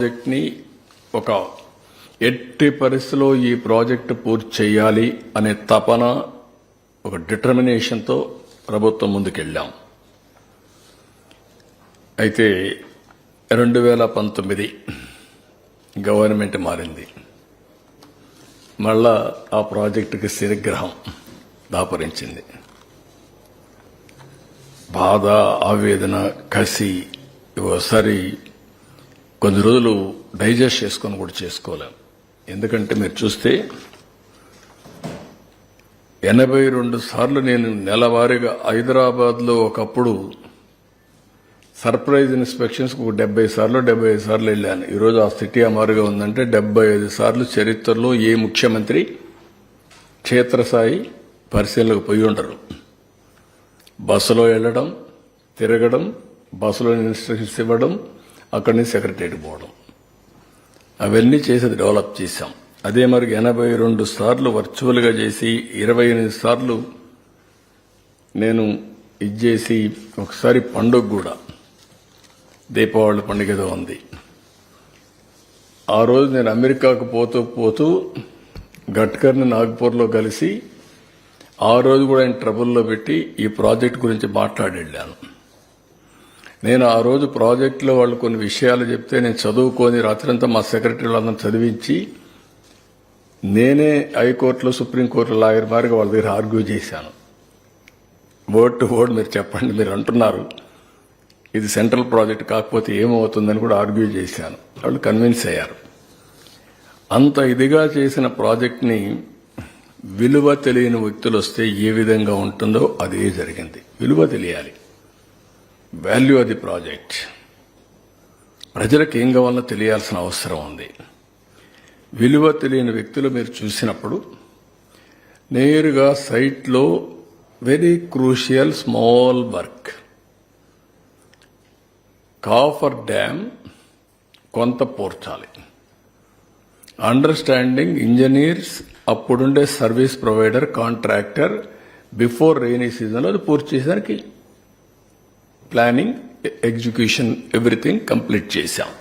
ప్రాజెక్ట్ని ఒక ఎట్టి పరిస్థితిలో ఈ ప్రాజెక్టు పూర్తి చేయాలి అనే తపన, ఒక డిటర్మినేషన్తో ప్రభుత్వం ముందుకెళ్ళాం. అయితే 2019 గవర్నమెంట్ మారింది. మళ్ళా ఆ ప్రాజెక్టుకి శనిగ్రహం దాపరించింది. బాధ, ఆవేదన, కసి ఒకసారి కొన్ని రోజులు డైజెస్ట్ చేసుకొని కూడా చేసుకోలేం. ఎందుకంటే మీరు చూస్తే 82 సార్లు నేను నెలవారీగా హైదరాబాద్లో ఒకప్పుడు సర్ప్రైజ్ ఇన్స్పెక్షన్స్ 70 సార్లు 75 సార్లు వెళ్ళాను. ఈరోజు ఆ స్థితి అమారుగా ఉందంటే 75 సార్లు చరిత్రలో ఏ ముఖ్యమంత్రి క్షేత్రస్థాయి పరిశీలనకు పోయి ఉండరు. బస్సులో వెళ్ళడం, తిరగడం, బస్సులో ఇన్స్ట్రక్షన్స్ ఇవ్వడం, అక్కడి నుంచి సెక్రటరీకి పోవడం, అవన్నీ చేసి డెవలప్ చేశాం. అదే మరి 82 సార్లు వర్చువల్గా చేసి 28 సార్లు నేను ఇచ్చేసి ఒకసారి పండుగ కూడా దీపావళి పండుగ ఏదో ఉంది. ఆ రోజు నేను అమెరికాకు పోతూ గడ్కర్ని నాగ్పూర్లో కలిసి ఆ రోజు కూడా ఆయన ట్రబుల్లో పెట్టి ఈ ప్రాజెక్ట్ గురించి మాట్లాడి వెళ్ళాను. నేను ఆ రోజు ప్రాజెక్టులో వాళ్ళు కొన్ని విషయాలు చెప్తే నేను చదువుకొని రాత్రంతా మా సెక్రటరీలందరూ చదివించి నేనే హైకోర్టులో సుప్రీంకోర్టులో లాయర్ మారిగా వాళ్ళ దగ్గర ఆర్గ్యూ చేశాను. వర్డ్ టు వర్డ్ మీరు చెప్పండి, మీరు అంటున్నారు ఇది సెంట్రల్ ప్రాజెక్ట్ కాకపోతే ఏమవుతుందని కూడా ఆర్గ్యూ చేశాను. వాళ్ళు కన్విన్స్ అయ్యారు. అంత ఇదిగా చేసిన ప్రాజెక్ట్ని విలువ తెలియని వ్యక్తులు వస్తే ఏ విధంగా ఉంటుందో అదే జరిగింది. విలువ తెలియాలి, వాల్యూ అది ప్రాజెక్ట్. ప్రజలకు ఏం కావాలో తెలియాల్సిన అవసరం ఉంది. విలువ తెలియని వ్యక్తులు మీరు చూసినప్పుడు నేరుగా సైట్లో very crucial small work, cofferdam కొంత పూర్చాలి. అండర్స్టాండింగ్ ఇంజనీర్స్, అప్పుడుండే service provider, contractor before rainy సీజన్లో అది పూర్తి చేసేదానికి ప్లానింగ్, ఎగ్జిక్యూషన్, ఎవ్రీథింగ్ కంప్లీట్ చేశాం.